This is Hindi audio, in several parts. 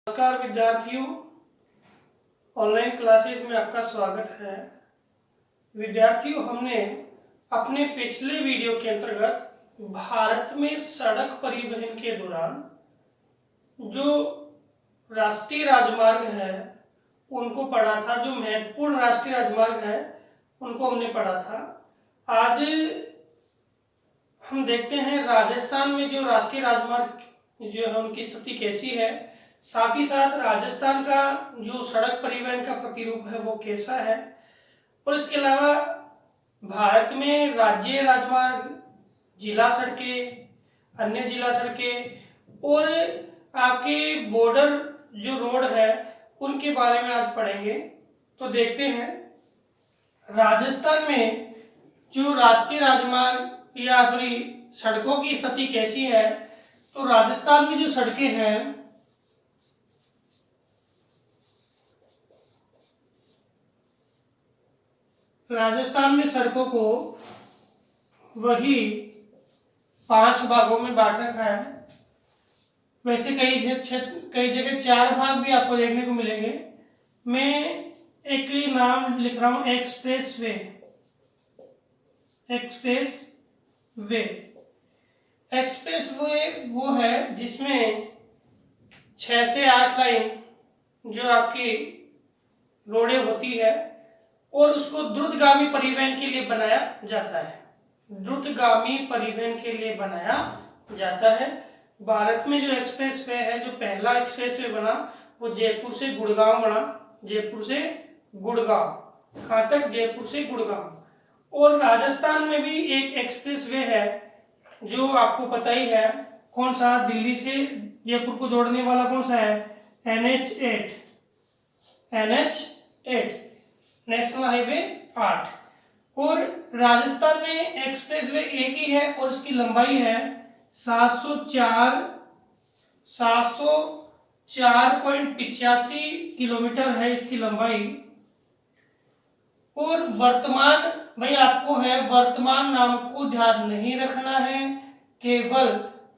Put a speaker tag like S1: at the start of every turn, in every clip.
S1: नमस्कार विद्यार्थियों, ऑनलाइन क्लासेज में आपका स्वागत है। विद्यार्थियों, हमने अपने पिछले वीडियो के अंतर्गत भारत में सड़क परिवहन के दौरान जो राष्ट्रीय राजमार्ग है उनको पढ़ा था। जो महत्वपूर्ण राष्ट्रीय राजमार्ग है उनको हमने पढ़ा था। आज हम देखते हैं राजस्थान में जो राष्ट्रीय राजमार्ग जो है उनकी स्थिति कैसी है, साथ ही साथ राजस्थान का जो सड़क परिवहन का प्रतिरूप है वो कैसा है, और इसके अलावा भारत में राज्य राजमार्ग, जिला सड़कें, अन्य जिला सड़कें और आपके बॉर्डर जो रोड है उनके बारे में आज पढ़ेंगे। तो देखते हैं राजस्थान में जो राष्ट्रीय राजमार्ग या सड़कों की स्थिति कैसी है। तो राजस्थान में जो सड़कें हैं राजस्थान में सड़कों को वही 5 भागों में बांट रखा है। वैसे कई जगह 4 भाग भी आपको देखने को मिलेंगे। मैं एक नाम लिख रहा हूं, एक्सप्रेस वे वो है जिसमें 6 से 8 लाइन जो आपकी रोडें होती है और उसको द्रुतगामी परिवहन के लिए बनाया जाता है। भारत में जो एक्सप्रेस वे है, जो पहला एक्सप्रेस वे बना वो जयपुर से गुड़गांव बना। कहाँ तक? जयपुर से गुड़गांव। और राजस्थान में भी एक एक्सप्रेस वे है जो आपको पता ही है, कौन सा? दिल्ली से जयपुर को जोड़ने वाला कौन सा है? NH8 national highway 8। और राजस्थान में एक्सप्रेस वे एक ही है और इसकी लंबाई है 704.85 किलोमीटर है इसकी लंबाई। और वर्तमान नाम को ध्यान नहीं रखना है, केवल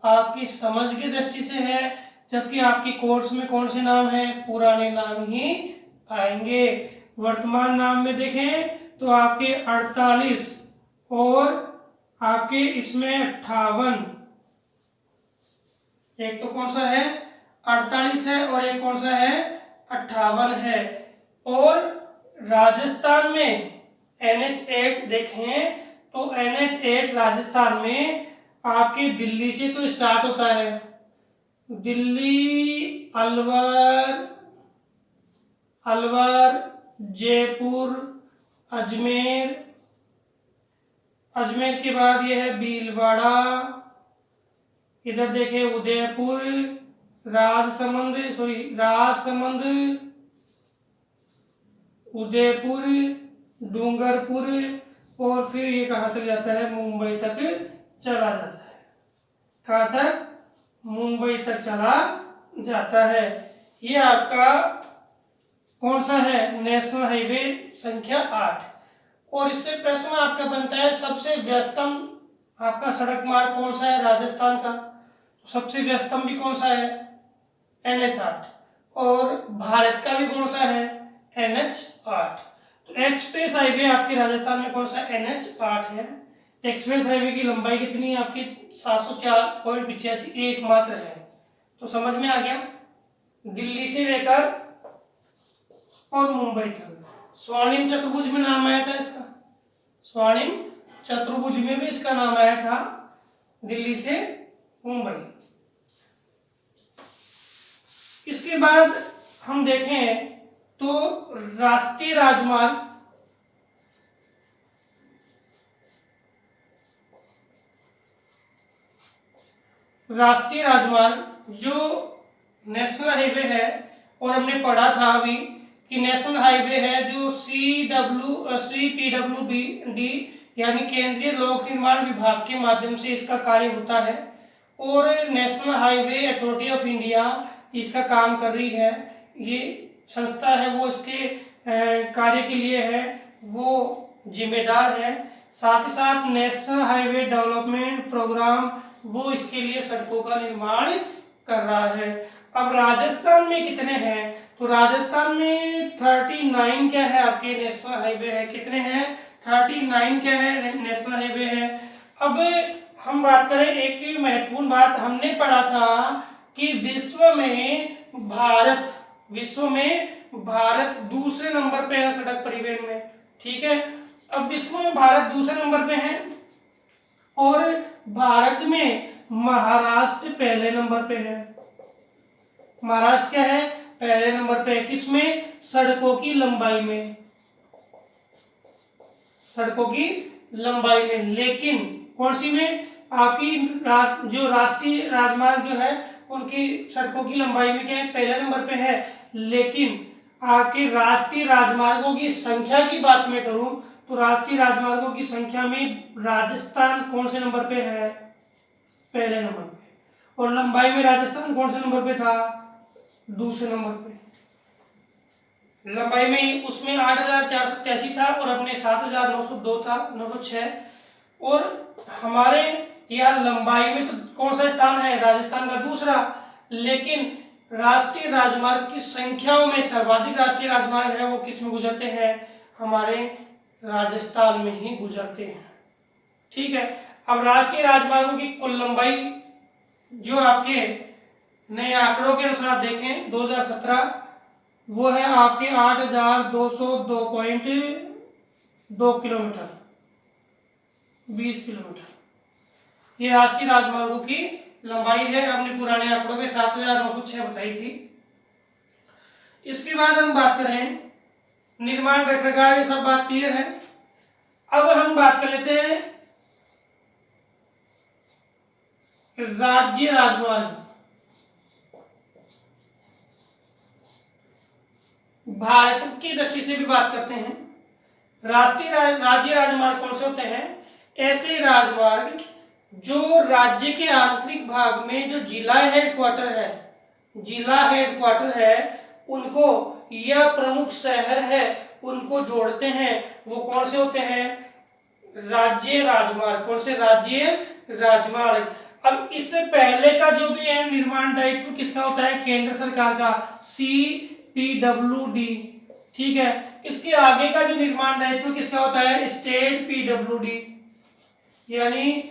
S1: आपकी समझ की दृष्टि से है, जबकि आपकी कोर्स में कौन से नाम है? पुराने नाम ही आएंगे। वर्तमान नाम में देखें तो आपके 48 और आपके इसमें 58, एक तो कौन सा है? 48 है और एक कौन सा है? 58 है। और राजस्थान में NH8 देखें तो NH8 राजस्थान में आपके दिल्ली से तो स्टार्ट होता है, दिल्ली, अलवर, जयपुर, अजमेर के बाद यह है भीलवाड़ा, इधर देखे उदयपुर, राजसमंद, उदयपुर, डूंगरपुर, और फिर ये कहाँ तक जाता है? मुंबई तक चला जाता है। कहाँ तक? मुंबई तक चला जाता है। ये आपका कौन सा है? नेशनल हाईवे संख्या 8। और इससे प्रश्न आपका बनता है, सबसे व्यस्तम आपका सड़क मार्ग कौन सा है राजस्थान का? तो सबसे व्यस्तम भी कौन सा है? NH8। और भारत का भी कौन सा है? NH8। तो एक्सप्रेस हाईवे आपके राजस्थान में कौन सा? NH8 है। एक्सप्रेस हाईवे की लंबाई कितनी है आपकी? 704.85 एकमात्र है। तो समझ में आ गया, दिल्ली से लेकर और मुंबई तक। स्वर्णिम चतुर्भुज में नाम आया था इसका, स्वर्णिम चतुर्भुज में भी इसका नाम आया था, दिल्ली से मुंबई। इसके बाद हम देखें तो राष्ट्रीय राजमार्ग जो नेशनल हाईवे है, और हमने पढ़ा था अभी कि नेशनल हाईवे है जो CPWD यानी केंद्रीय लोक निर्माण विभाग के माध्यम से इसका कार्य होता है। और national highway authority of India इसका काम कर रही है। ये संस्था है वो इसके कार्य के लिए है वो जिम्मेदार है। साथ ही साथ नेशनल हाईवे डेवलपमेंट प्रोग्राम वो इसके लिए सड़कों का निर्माण कर रहा है। अब राजस्थान में कितने हैं, तो राजस्थान में 39 क्या है आपके नेशनल हाईवे है। कितने हैं, 39 क्या है नेशनल हाईवे है। अब हम बात करें, एक महत्वपूर्ण बात हमने पढ़ा था कि विश्व में भारत दूसरे नंबर पे है सड़क परिवहन में, ठीक है। अब विश्व में भारत दूसरे नंबर पे है और भारत में महाराष्ट्र पहले नंबर पे है। महाराष्ट्र क्या है, पहले नंबर पे है। किसमें, सड़कों की लंबाई में, सड़कों की लंबाई में। लेकिन कौन सी में, आपकी जो राष्ट्रीय राजमार्ग जो है उनकी सड़कों की लंबाई में क्या है, पहले नंबर पे है। लेकिन आपके राष्ट्रीय राजमार्गों की संख्या की बात मैं करूं तो राष्ट्रीय राजमार्गों की संख्या में राजस्थान कौन से नंबर पे है, पहले नंबर पे। और लंबाई में राजस्थान कौन से नंबर पे था, दूसरे नंबर पे। लंबाई में उसमें 8,487 था और अपने 7,902 था, 906। और हमारे यहाँ लंबाई में तो कौन सा स्थान है, राजस्थान का दूसरा। लेकिन राष्ट्रीय राजमार्ग की संख्याओं में सर्वाधिक राष्ट्रीय राजमार्ग है वो किस में गुजरते हैं, हमारे राजस्थान में ही गुजरते हैं, ठीक है। अब राष्ट्रीय राजमार्गों की कुल लंबाई जो आपके नए आंकड़ों के अनुसार देखें 2017, वो है आपके 8,202.2 किलोमीटर, 20 किलोमीटर। ये राष्ट्रीय राजमार्गों की लंबाई है। हमने पुराने आंकड़ों में 7,906 बताई थी। इसके बाद हम बात करें निर्माण रखरखाव, ये सब बात क्लियर है। अब हम बात कर लेते हैं राज्य राजमार्ग। भारत की दृष्टि से भी बात करते हैं। राज्य राजमार्ग कौन से होते हैं, ऐसे राजमार्ग जो राज्य के आंतरिक भाग में जो जिला हेडक्वार्टर है उनको या प्रमुख शहर है उनको जोड़ते हैं, वो कौन से होते हैं, राज्य राजमार्ग। कौन से, राज्य राजमार्ग। अब इससे पहले का जो भी है निर्माण दायित्व किसका होता है, केंद्र सरकार का, CPWD, ठीक है। इसके आगे का जो निर्माण दायित्व किसका होता है, स्टेट PWD, यानी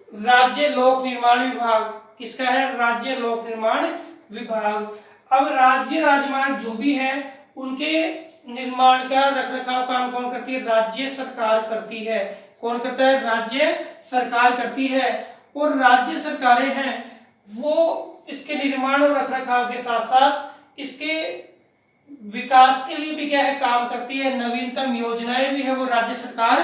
S1: राज्य लोक निर्माण विभाग। किसका है, राज्य लोक निर्माण विभाग। अब राज्य राजमार्ग जो भी है उनके निर्माण का रखरखाव काम कौन करती है, राज्य सरकार करती है। कौन करता है, राज्य सरकार करती है। और राज्य सरकारें हैं वो इसके निर्माण और रखरखाव के साथ साथ इसके विकास के लिए भी क्या है, काम करती है। नवीनतम योजनाएं भी है वो राज्य सरकार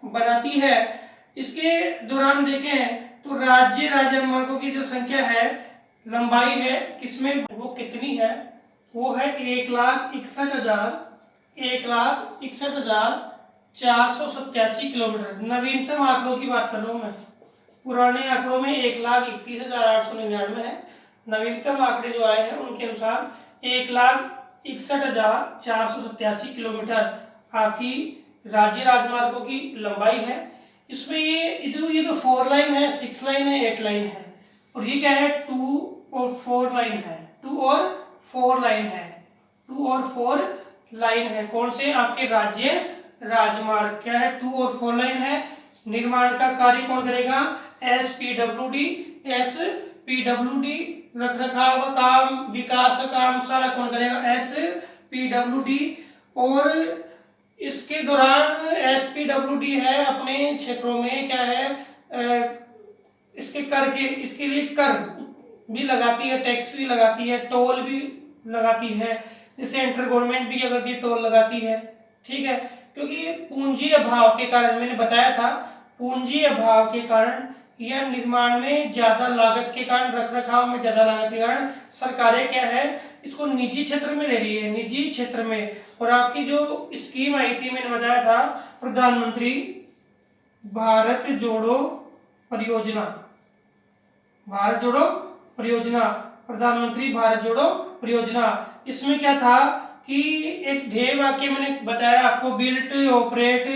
S1: बनाती है। इसके दौरान देखें तो राज्य राजमार्गों की जो संख्या है, लंबाई है, किसमें वो कितनी है, वो है 1,61,487 किलोमीटर। नवीनतम आंकड़ों की बात कर रहा हूँ मैं, पुराने आंकड़ों में 1,31,899 है। नवीनतम आंकड़े जो आए हैं उनके अनुसार 1,61,487 किलोमीटर आपकी राज्य राजमार्गों की लंबाई है। इसमें ये तो 4 लाइन है, 6 लाइन है, 8 लाइन है, और ये क्या है, 2 और 4 लाइन है। 2 और 4 लाइन है। कौन से, आपके राज्य राजमार्ग क्या है, 2 और 4 लाइन है। निर्माण का कार्य कौन करेगा, SPWD। रखरखाव का काम, विकास का काम सारा कौन करेगा, SPWD। और इसके दौरान SPWD है अपने क्षेत्रों में क्या है, इसके लिए कर भी लगाती है, टैक्स भी लगाती है, टोल भी लगाती है। जैसे सेंट्रल गवर्नमेंट भी अगर ये टोल लगाती है, ठीक है। क्योंकि पूंजी अभाव के कारण, मैंने बताया था, पूंजी अभाव के कारण या निर्माण में ज्यादा लागत के कारण, रखरखाव में ज्यादा लागत के कारण सरकारें क्या है, इसको निजी क्षेत्र में ले रही है, निजी क्षेत्र में। और आपकी जो स्कीम आई थी, मैंने बताया था, प्रधानमंत्री भारत जोड़ो परियोजना, प्रधानमंत्री भारत जोड़ो परियोजना। इसमें क्या था कि एक ध्येय वाक्य मैंने बताया आपको, बिल्ट, ऑपरेट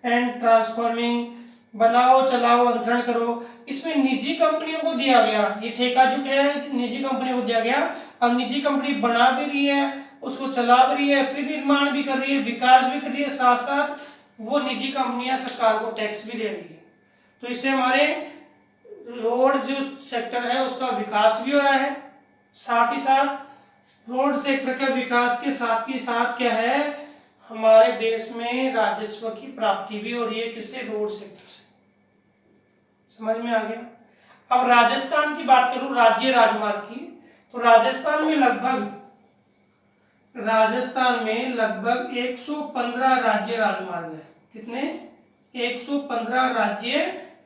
S1: एंड ट्रांसफॉर्मिंग बनाओ, चलाओ, अंतरण करो। इसमें निजी कंपनियों को दिया गया, ये ठेका जो है निजी कंपनियों को दिया गया। अब निजी कंपनी बना भी रही है, उसको चला भी रही है, फिर निर्माण भी कर रही है, विकास भी कर रही है, साथ साथ वो निजी कंपनियां सरकार को टैक्स भी दे रही है। तो इससे हमारे रोड जो सेक्टर है उसका विकास भी हो रहा है, साथ ही साथ रोड सेक्टर के विकास के साथ ही साथ क्या है, हमारे देश में राजस्व की प्राप्ति भी हो रही है। किससे? रोड सेक्टर से। समझ में आ गया? अब राजस्थान की बात करूं, राज्य राजमार्ग की, तो राजस्थान में लगभग 115 राज्य राजमार्ग है। कितने? 115 राज्य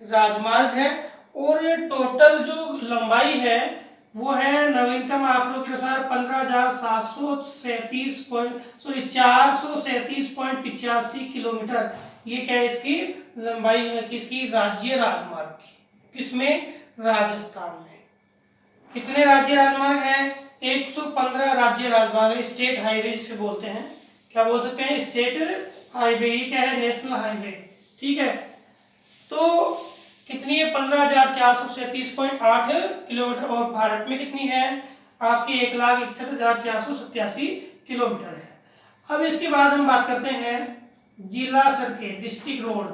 S1: राजमार्ग है। और टोटल जो लंबाई है वो है नवीनतम आंकड़ों के अनुसार 437.85 किलोमीटर। ये क्या है? इसकी लंबाई है किसकी? राज्य राजमार्ग की। किसमें? राजस्थान में। कितने राज्य राजमार्ग है? 115 राज्य राजमार्ग। स्टेट हाईवे जिसे बोलते हैं, क्या बोल सकते हैं? State highway. ये क्या है? National highway. ठीक है, तो कितनी है? 15,437.8 किलोमीटर। और भारत में कितनी है? आपकी 1,61,487 किलोमीटर है। अब इसके बाद हम बात करते हैं जिला सड़कें, डिस्ट्रिक्ट रोड।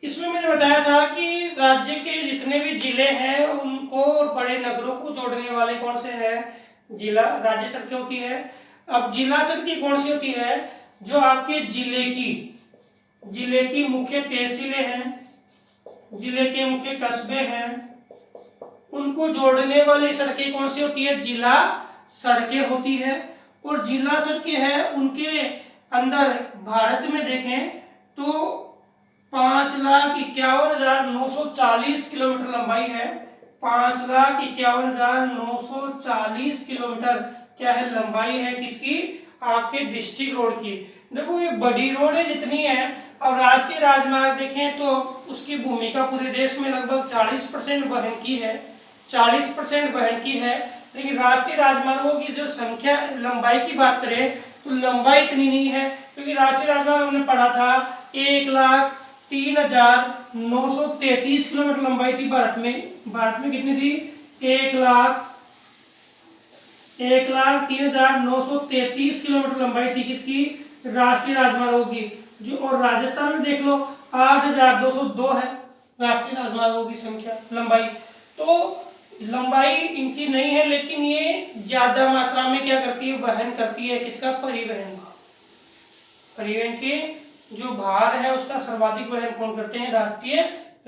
S1: इसमें मैंने बताया था कि राज्य के जितने भी जिले हैं उनको और बड़े नगरों को जोड़ने वाले कौन से हैं? जिला राज्य सड़कें होती है। अब जिला सड़कें कौन सी होती है? जो आपके जिले की मुख्य तहसीलें हैं, जिले के मुख्य कस्बे हैं, उनको जोड़ने वाली सड़कें कौन सी होती है? जिला सड़कें होती है। और जिला सड़कें हैं उनके अंदर भारत में देखें तो 5,51,940 किलोमीटर लंबाई है। 5,51,940 किलोमीटर क्या है? लंबाई है किसकी? आपके डिस्ट्रिक्ट रोड की। देखो ये बड़ी रोड है जितनी है। अब राष्ट्रीय राजमार्ग देखें तो उसकी भूमिका पूरे देश में लगभग 40% वहन की है, 40% वहन की है। लेकिन राष्ट्रीय राजमार्गों की जो संख्या, लंबाई की बात करें तो लंबाई इतनी नहीं है, क्योंकि राष्ट्रीय राजमार्ग हमने पढ़ा था 1,03,933 किलोमीटर लंबाई थी भारत में। भारत में कितनी थी? 1,03,933 किलोमीटर लंबाई थी किसकी? राष्ट्रीय राजमार्गों की। जो और राजस्थान में देख लो 8,202 है राष्ट्रीय राजमार्गों की संख्या, लंबाई। तो लंबाई इनकी नहीं है, लेकिन ये ज्यादा मात्रा में क्या करती है? वहन करती है किसका? परिवहन। परिवहन के जो भार है उसका सर्वाधिक वहन कौन करते हैं? राष्ट्रीय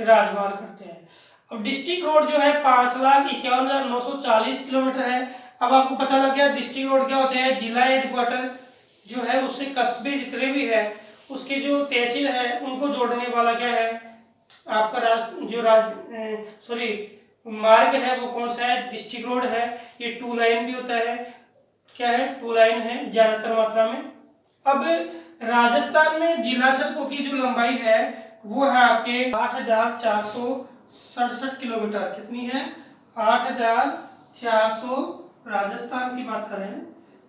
S1: राजमार्ग करते हैं। अब डिस्ट्रिक्ट रोड जो है 5,51,940 किलोमीटर है। अब आपको पता लग गया डिस्ट्रिक्ट रोड क्या होते हैं? जिला हेडक्वार्टर जो है उससे कस्बे जितने भी है, उसके जो तहसील है उनको जोड़ने वाला क्या है? आपका मार्ग है वो कौन सा है? डिस्ट्रिक्ट रोड है। ये 2 लाइन भी होता है। क्या है? 2 लाइन है ज्यादातर मात्रा में। अब राजस्थान में जिला सड़कों की जो लंबाई है वो है आपके 8,467 किलोमीटर। कितनी है? 8,400। राजस्थान की बात करें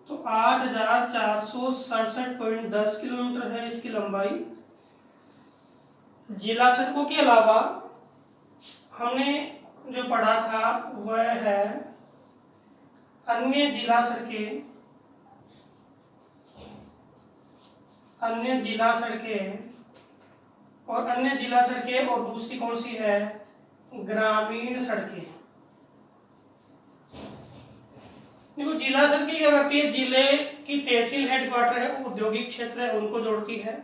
S1: तो 8,467.10 किलोमीटर है इसकी लंबाई। जिला सड़कों के अलावा हमने जो पढ़ा था वह है अन्य जिला सड़कें। अन्य जिला सड़कें और दूसरी कौन सी है? ग्रामीण सड़कें। देखो जिला सड़कें क्या करती है? जिले की तहसील हेडक्वार्टर है, औद्योगिक क्षेत्र है, उनको जोड़ती है।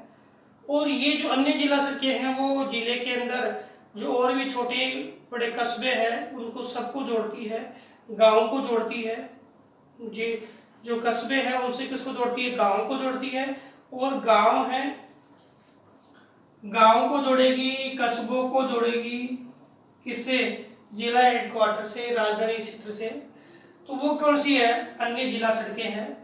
S1: और ये जो अन्य जिला सड़कें हैं वो जिले के अंदर जो और भी छोटे बड़े कस्बे हैं उनको सबको जोड़ती है, गांव को जोड़ती है। जो कस्बे हैं उनसे किसको जोड़ती है? गांव को जोड़ती है। और गांव है, गांव को जोड़ेगी, कस्बों को जोड़ेगी किससे? जिला हेडक्वार्टर से, राजधानी क्षेत्र से। तो वो कौन सी है? अन्य जिला सड़कें हैं।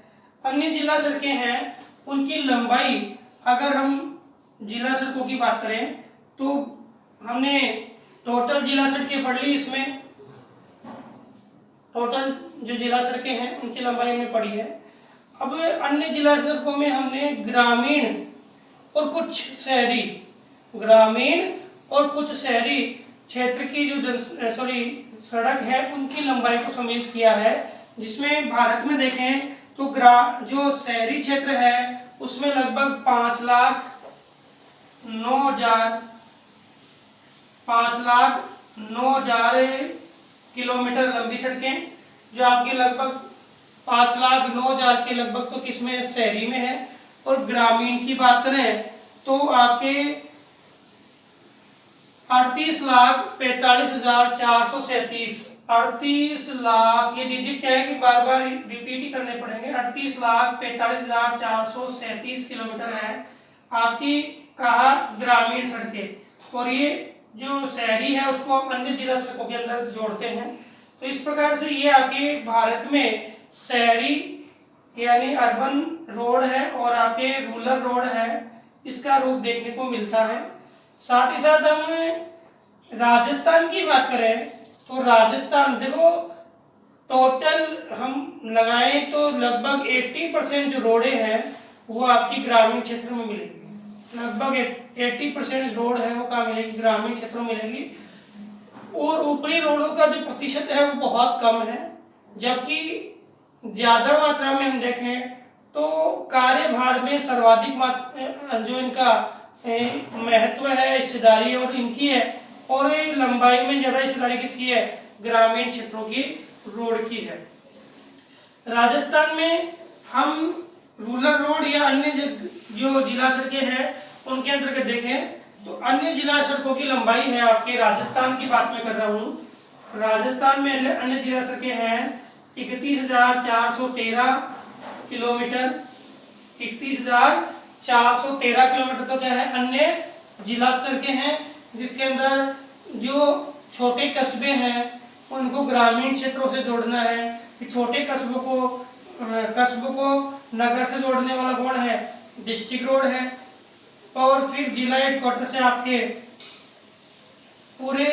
S1: अन्य जिला सड़कें हैं उनकी लंबाई, अगर हम जिला सड़कों की बात करें तो हमने टोटल जिला सड़कें पढ़ ली। इसमें टोटल जो जिला सड़कें हैं उनकी लंबाई हमने पढ़ी है। अब अन्य जिला सड़कों में हमने ग्रामीण और कुछ शहरी, ग्रामीण और कुछ शहरी क्षेत्र की जो सड़क है उनकी लंबाई को सम्मिलित किया है, जिसमें भारत में देखें तो जो शहरी क्षेत्र है उसमें लगभग 5,09,000 किलोमीटर लंबी सड़कें, जो आपकी लगभग 5,09,000 के लगभग तो किसमें, शहरी में है। और ग्रामीण की बात करें तो आपके 38,45,437, 38 लाख, ये डिजिट क्या है कि बार बार रिपीट ही करने पड़ेंगे, 38,45,437 किलोमीटर है आपकी कहा ग्रामीण सड़कें। और ये जो शहरी है उसको हम अन्य जिला सड़कों के अंदर जोड़ते हैं। तो इस प्रकार से ये आपके भारत में शहरी यानी अर्बन रोड है और आपके रूरल रोड है, इसका रूप देखने को मिलता है। साथ ही साथ हम राजस्थान की बात करें तो राजस्थान देखो, टोटल हम लगाएं तो लगभग 80% जो रोडें हैं वो आपकी ग्रामीण क्षेत्र में मिलेगी। लगभग 80% रोड है वो कहाँ मिलेगी, ग्रामीण क्षेत्रों में मिलेगी। और ऊपरी रोडों का जो प्रतिशत है वो बहुत कम है, जबकि ज्यादा मात्रा में हम देखें तो कार्यभार में सर्वाधिक जो इनका महत्व है, हिस्सेदारी और इनकी है। और लंबाई में ज्यादा हिस्सेदारी किसकी है, ग्रामीण क्षेत्रों की रोड की है। राजस्थान में हम रूरल रोड या अन्य जो जिला सड़कें हैं उनके अंतर्गत देखें तो अन्य जिला सड़कों की लंबाई है, आपके राजस्थान की बात मैं कर रहा हूँ, राजस्थान में अन्य जिला सड़कें हैं 31,413 किलोमीटर। 31,413 किलोमीटर तो क्या है, अन्य जिला सड़कें हैं, जिसके अंदर जो छोटे कस्बे हैं उनको ग्रामीण क्षेत्रों से जोड़ना है। छोटे कस्बों को नगर से जोड़ने वाला कौन है, डिस्ट्रिक्ट रोड है। और फिर जिला हेडक्वार्टर से आपके पूरे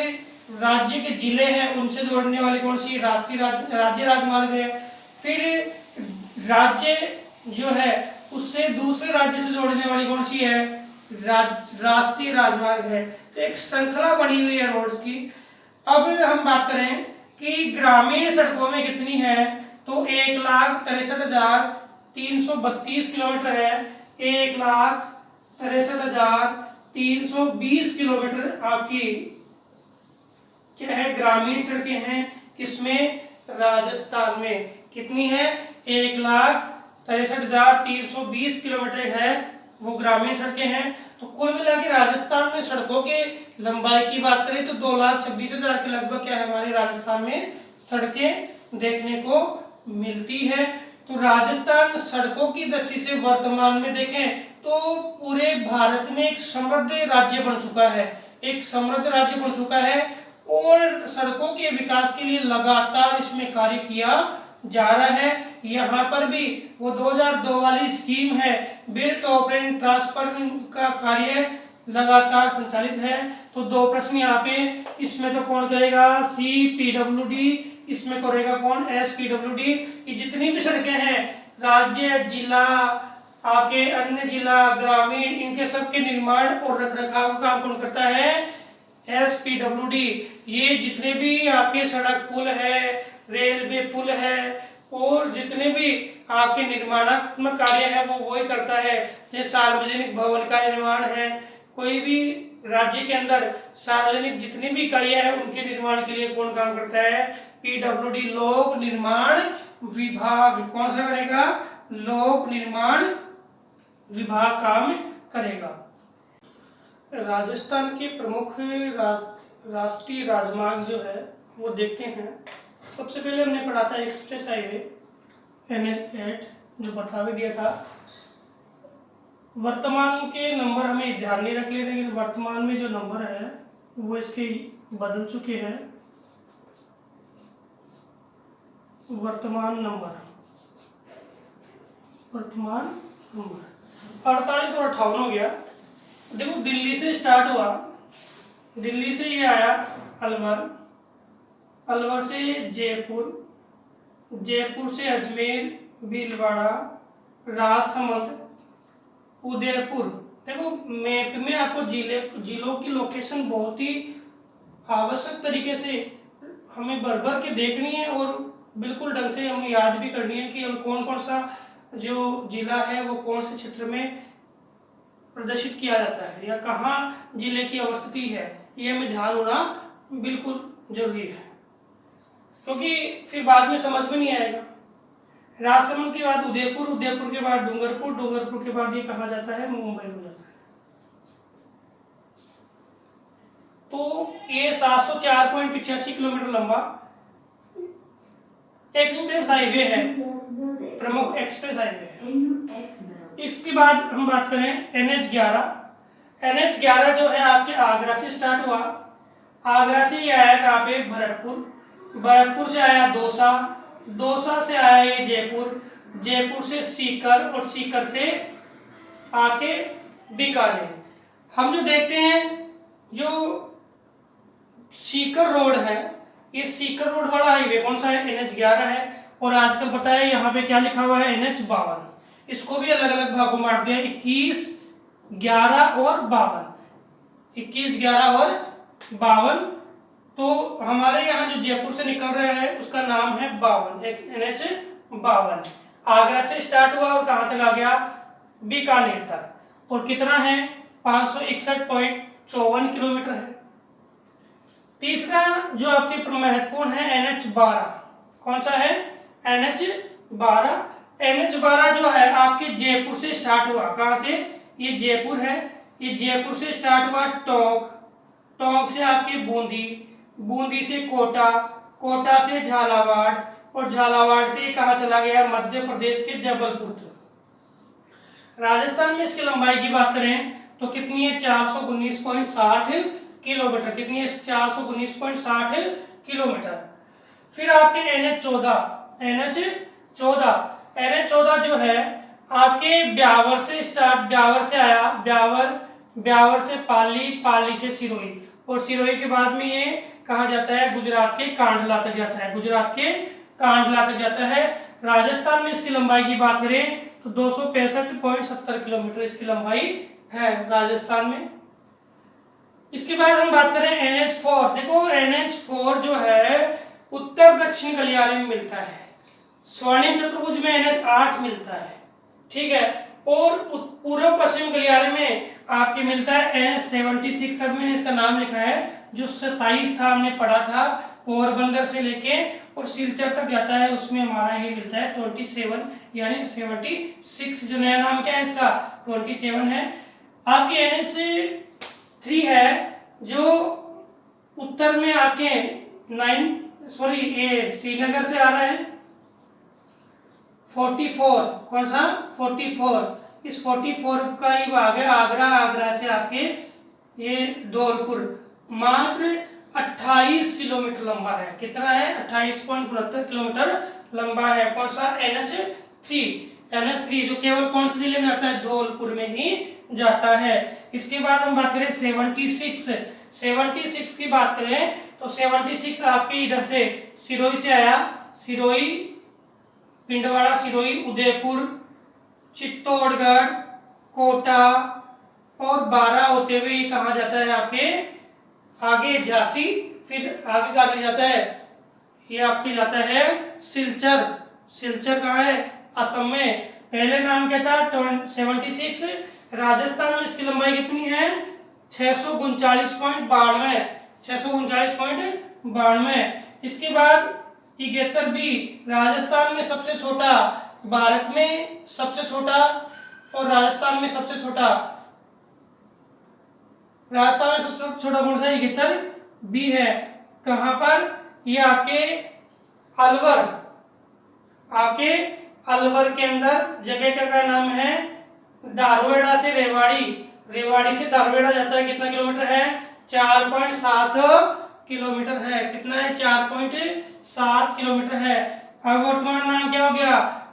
S1: राज्य के जिले हैं उनसे जोड़ने वाली कौन सी, राज्य राजमार्ग है। फिर राज्य जो है उससे दूसरे राज्य से जोड़ने वाली कौन सी है, राष्ट्रीय राजमार्ग है। तो एक श्रृंखला बनी हुई है रोड्स की। अब हम बात करें कि ग्रामीण सड़कों में कितनी है तो 1,63,332 किलोमीटर है। 1,63,320 किलोमीटर आपकी क्या है, ग्रामीण सड़कें हैं। किसमें, राजस्थान में। कितनी है, 1,63,320 किलोमीटर है वो ग्रामीण सड़कें हैं। तो कुल मिला के राजस्थान में सड़कों के लंबाई की बात करें तो 2,26,000 के लगभग क्या है, हमारे राजस्थान में सड़कें देखने को मिलती है। तो राजस्थान सड़कों की दृष्टि से वर्तमान में देखें तो पूरे भारत में एक समृद्ध राज्य बन चुका है, एक समृद्ध राज्य बन चुका है। और सड़कों के विकास के लिए लगातार इसमें कार्य किया जा रहा है। यहाँ पर भी वो 2002 वाली स्कीम है, बिल्ड ऑपरेट ट्रांसफर का कार्य लगातार संचालित है। तो दो प्रश्न यहाँ पे, इसमें तो कौन करेगा, CPWD, इसमें करेगा कौन, SPWD। ये जितनी भी सड़कें हैं, राज्य, जिला, आपके अन्य जिला, ग्रामीण, इनके सबके निर्माण और रखरखाव का काम कौन करता है, SPWD। ये जितने भी आपके सड़क पुल है, रेलवे पुल है और जितने भी आपके निर्माणात्मक कार्य है वो वही करता है। जैसे सार्वजनिक भवन का निर्माण है, कोई भी राज्य के अंदर सार्वजनिक जितनी भी इकाइयां हैं उनके निर्माण के लिए कौन काम करता है, PWD, लोक निर्माण विभाग। कौन सा करेगा, लोक निर्माण विभाग काम करेगा। राजस्थान के प्रमुख राष्ट्रीय राजमार्ग जो है वो देखते हैं। सबसे पहले हमने पढ़ा था एक्सप्रेस हाईवे NH8 जो बता भी दिया था। वर्तमान के नंबर हमें ध्यान नहीं रख लेते, लेकिन वर्तमान में जो नंबर है वो इसके बदल चुके हैं। वर्तमान नंबर 48 और 58 हो गया। देखो दिल्ली से स्टार्ट हुआ, दिल्ली से ये आया अलवर, अलवर से जयपुर, जयपुर से अजमेर, भीलवाड़ा, राजसमंद, उदयपुर, देखो मैप में आपको जिलों की लोकेशन बहुत ही आवश्यक तरीके से हमें भर भर के देखनी है और बिल्कुल ढंग से हमें याद भी करनी है कि हम कौन कौन सा जो जिला है वो कौन से क्षेत्र में प्रदर्शित किया जाता है या कहाँ जिले की अवस्थिति है, ये हमें ध्यान होना बिल्कुल जरूरी है, क्योंकि फिर बाद में समझ में नहीं आएगा। राजसमंद के बाद उदयपुर, उदयपुर के बाद डूंगरपुर, डूंगरपुर के बाद ये कहाँ जाता है, मुंबई हो जाता है। तो ये 704.85 किलोमीटर लंबा एक्सप्रेस हाईवे है, प्रमुख एक्सप्रेस हाईवे है। इसके बाद हम बात करें NH11। NH11 जो है आपके आगरा से स्टार्ट हुआ, आगरा से ये आया कहाँ पे, भरतपुर, भरतपुर से आया दौसा, दौसा से आया ये जयपुर, जयपुर से सीकर और सीकर से आके बीकानेर। हम जो देखते हैं जो सीकर रोड है, ये सीकर रोड वाला हाईवे कौन सा है, NH11 है। और आजकल पता है यहाँ पे क्या लिखा हुआ है, NH52। इसको भी अलग अलग भागों में बांट दिया, 21, 11 और 52, 21, 11 और 52। तो हमारे यहाँ जो जयपुर से निकल रहे हैं उसका नाम है 52, NH52। आगरा से स्टार्ट हुआ और कहाँ तक आ गया, बीकानेर तक। और कितना है, 561.54 किलोमीटर है। तीसरा जो आपके महत्वपूर्ण है NH12, कौन सा है, NH12। NH12 जो है आपके जयपुर से स्टार्ट हुआ, कहाँ से, ये जयपुर है, ये जयपुर से स्टार्ट हुआ टोंक, टोंक से आपके बूंदी, बूंदी से कोटा, कोटा से झालावाड़ और झालावाड़ से कहाँ चला गया, मध्य प्रदेश के जबलपुर तक। राजस्थान में इसकी लंबाई की बात करें तो कितनी है, 419.60 किलोमीटर, कितनी है, 419.60 किलोमीटर। फिर आपके NH14 जो है आपके ब्यावर से स्टार्ट, ब्यावर से आया, ब्यावर, ब्यावर से पाली, पाली से सिरोही और सिरोही के बाद में ये कहाँ जाता है, गुजरात के कांडला तक जाता है, गुजरात के कांडला तक जाता है। राजस्थान में इसकी लंबाई की बात करें तो 265.70 किलोमीटर इसकी लंबाई है राजस्थान में। इसके बाद हम बात करें NH4। देखो NH4 जो है उत्तर दक्षिण गलियारे में मिलता है, स्वर्णिम चतुर्भुज में NH8 मिलता है, ठीक है, और पूर्व पश्चिम गलियारे में आपके मिलता है NH76। तब मैंने इसका नाम लिखा है, जो 27 था हमने पढ़ा था, पोरबंदर से लेके और सिलचर तक जाता है, उसमें हमारा ये मिलता है 27 यानी 76। जो नया नाम क्या है इसका, 27 है। आपके NH3 है जो उत्तर में आपके ये श्रीनगर से आ रहा है, 44, कौन सा, 44। इस 44 का ही भाग है आगरा, आगरा से आपके ये धौलपुर, मात्र 28 किलोमीटर लंबा है। कितना है, 28.69 किलोमीटर लंबा है। कौन सा, NH3 जो केवल कौन से जिले में आता है, धौलपुर में ही जाता है। इसके बाद हम बात करें 76 की बात करें तो 76 आपके इधर से सिरोही से आया, सिरोही, पिंडवाड़ा, सिरोही, उदयपुर, चित्तौड़गढ़, कोटा और बारा होते हुए कहाँ जाता है आपके आगे झांसी, फिर आगे आगे जाता है, ये आपके जाता है सिलचर। सिलचर कहाँ है, असम में। पहले नाम क्या था, 76। राजस्थान में इसकी लंबाई कितनी है, 639.92। इसके बाद 71B, राजस्थान में सबसे छोटा, भारत में सबसे छोटा और राजस्थान में सबसे छोटा, राजस्थान में सबसे छोटा कौन सा, 71B है। कहां पर, ये आपके अलवर, आपके अलवर के अंदर जगह का नाम है दारोएड़ा से रेवाड़ी, रेवाड़ी से दारोएड़ा जाता है, कितना किलोमीटर है, 4.7 किलोमीटर है। कितना है, 4.7 किलोमीटर है। अब वर्तमान नाम क्या हो गया,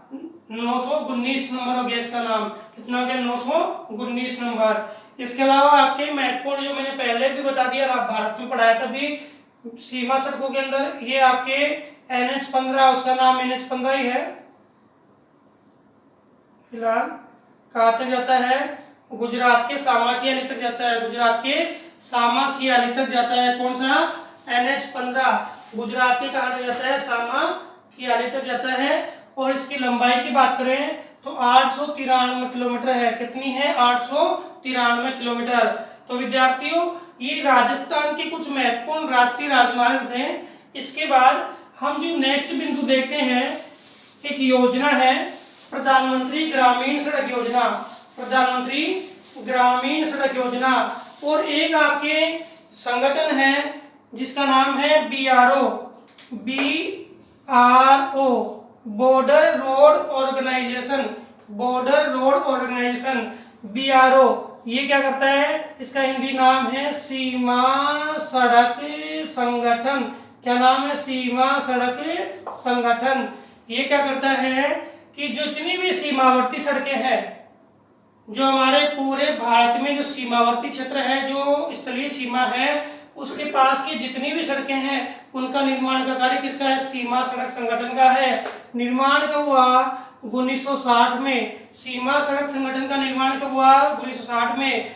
S1: 919 नंबर हो गया इसका नाम। कितना हो गया, 919 नंबर। इसके अलावा आपके महत्वपूर्ण जो मैंने पहले भी बता दिया, आप भारत में पढ़ाया था भी, सीमा सड़कों के अंदर ये आपके NH15, उसका नाम NH15 ही है। फिलहाल कहाँ तक जाता है, गुजरात के सामाखियाली तक जाता है, गुजरात के सामाखियाली तक जाता है। कौन सा? NH-15 गुजरात के कहाँ तक जाता है? सामाखियाली तक जाता है। और इसकी लंबाई की बात करें तो 893 किलोमीटर है। कितनी है? 893 किलोमीटर। तो विद्यार्थियों, ये राजस्थान के कुछ महत्वपूर्ण राष्ट्रीय राजमार्ग थे। इसके बाद हम जो नेक्स्ट बिंदु देखते हैं, एक योजना है प्रधानमंत्री ग्रामीण सड़क योजना, प्रधानमंत्री ग्रामीण सड़क योजना। और एक आपके संगठन है जिसका नाम है BRO, border road organisation, border road organisation, BRO। ये क्या करता है? इसका हिंदी नाम है सीमा सड़क संगठन। क्या नाम है? सीमा सड़क संगठन। ये क्या करता है कि जितनी भी सीमावर्ती सड़कें हैं, जो हमारे पूरे भारत में जो सीमावर्ती क्षेत्र है, जो स्थलीय सीमा है, उसके पास की जितनी भी सड़कें हैं उनका निर्माण का कार्य किसका है? सीमा सड़क संगठन का है। निर्माण कब हुआ? 1960 में। सीमा सड़क संगठन का निर्माण कब हुआ? 1960 में।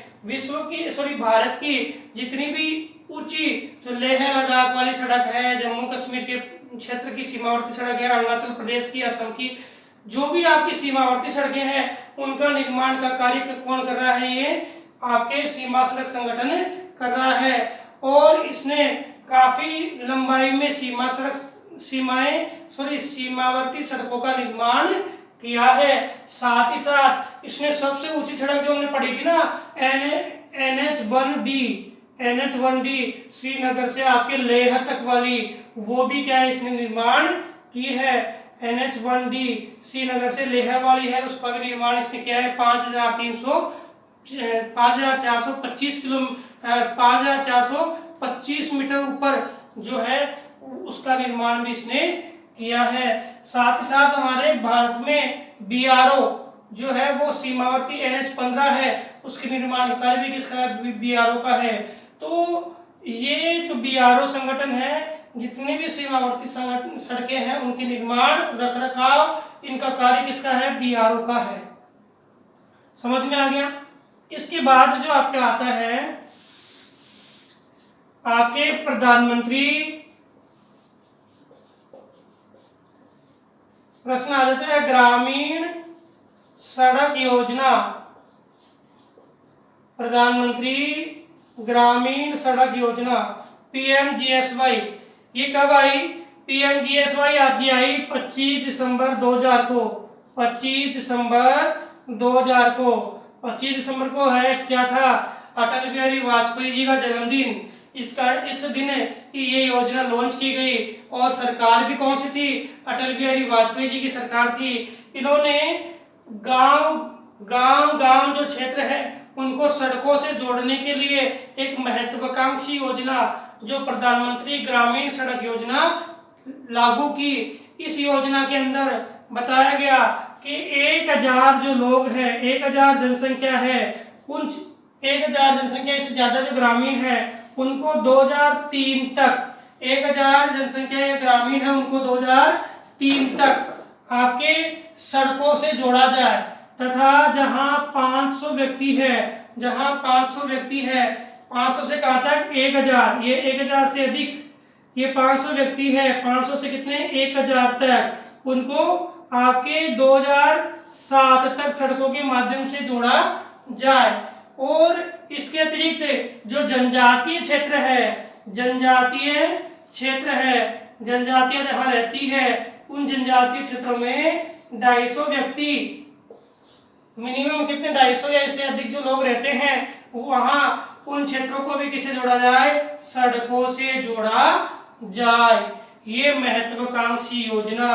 S1: भारत की जितनी भी ऊंची जो लेह लद्दाख वाली सड़क है, जम्मू कश्मीर के क्षेत्र की सीमावर्ती सड़क है, अरुणाचल प्रदेश की, असम की, जो भी आपकी सीमावर्ती सड़कें हैं उनका निर्माण का कार्य कौन कर रहा है? ये आपके सीमा सड़क संगठन कर रहा है। और इसने काफी लंबाई में सीमावर्ती सड़कों का निर्माण किया है। साथ ही साथ इसने सबसे ऊंची सड़क जो हमने पढ़ी थी ना, NH-1D श्रीनगर से आपके लेह तक वाली, वो भी क्या है? इसने निर्माण की है। NH-1D श्रीनगर से लेह वाली है, उसका भी निर्माण इसने किया है। 5425 मीटर ऊपर जो है उसका निर्माण भी इसने किया है। साथ ही साथ हमारे भारत में BRO जो है वो सीमावर्ती NH-15 है, उसके निर्माण कार्य भी किसका है? BRO का है। तो ये जो BRO संगठन है, जितनी भी सीमावर्ती सड़कें हैं उनके निर्माण, रखरखाव, इनका कार्य किसका है? BRO का है। समझ में आ गया? इसके बाद जो आपका आता है आपके प्रधानमंत्री, प्रश्न आ जाता है ग्रामीण सड़क योजना, प्रधानमंत्री ग्रामीण सड़क योजना, PMGSY। ये कब आई? PMGSY आपकी आई 25 दिसंबर 2000 को। 25 दिसंबर 2000 को। 25 दिसंबर को है क्या था? अटल बिहारी वाजपेयी जी का जन्मदिन। इस दिन ये योजना लॉन्च की गई। और सरकार भी कौन सी थी? अटल बिहारी वाजपेयी जी की सरकार थी। इन्होंने गांव जो क्षेत्र है उनको सड़कों से जोड़ने के लिए एक महत्वाकांक्षी योजना जो प्रधानमंत्री ग्रामीण सड़क योजना लागू की। इस योजना के अंदर बताया गया कि 1000 जो लोग हैं, 1000 जनसंख्या है, उन 1000 जनसंख्या से ज्यादा जो ग्रामीण है उनको 2003 तक, 1000 जनसंख्या या ग्रामीण है उनको 2003 तक आपके सड़कों से जोड़ा जाए। तथा जहां 500 व्यक्ति है, 500 से कहां तक? 1000। ये 1000 से अधिक, ये 500 व्यक्ति है, 500 से कितने? 1000 तक, उनको आपके 2007 तक सड़कों के माध्यम से जोड़ा जाए। और इसके अतिरिक्त जो जनजातीय क्षेत्र जहां रहती है उन जनजातीय क्षेत्रों में 250 व्यक्ति, मिनिमम कितने? 250 या इससे अधिक जो लोग रहते हैं वहां, उन क्षेत्रों को भी किसे जोड़ा जाए? सड़कों से जोड़ा जाए। ये महत्वाकांक्षी योजना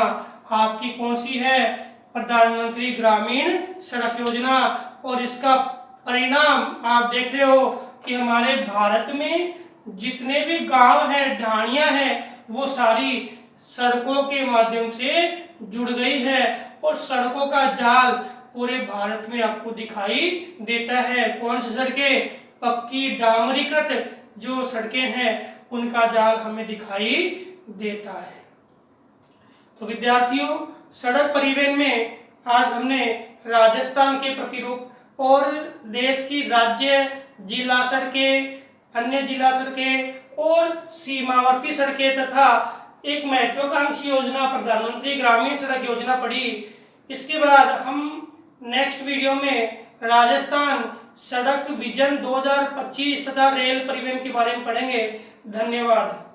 S1: आपकी कौन सी है? प्रधानमंत्री ग्रामीण सड़क योजना। और इसका परिणाम आप देख रहे हो कि हमारे भारत में जितने भी गांव हैं, ढाणियां हैं, वो सारी सड़कों के माध्यम से जुड़ गई है। और सड़कों का जाल पूरे भारत में आपको दिखाई देता है। कौन सी सड़कें? पक्की डामरीकृत जो सड़कें हैं उनका जाल हमें दिखाई देता है। तो विद्यार्थियों, सड़क परिवहन में आज हमने राजस्थान के प्रतिरूप और देश की राज्य जिला सड़कें, अन्य जिला सड़कें और सीमावर्ती सड़कें तथा एक महत्वाकांक्षी योजना प्रधानमंत्री ग्रामीण सड़क योजना पढ़ी। इसके बाद हम नेक्स्ट वीडियो में राजस्थान सड़क विजन 2025 तथा रेल परिवहन के बारे में पढ़ेंगे। धन्यवाद।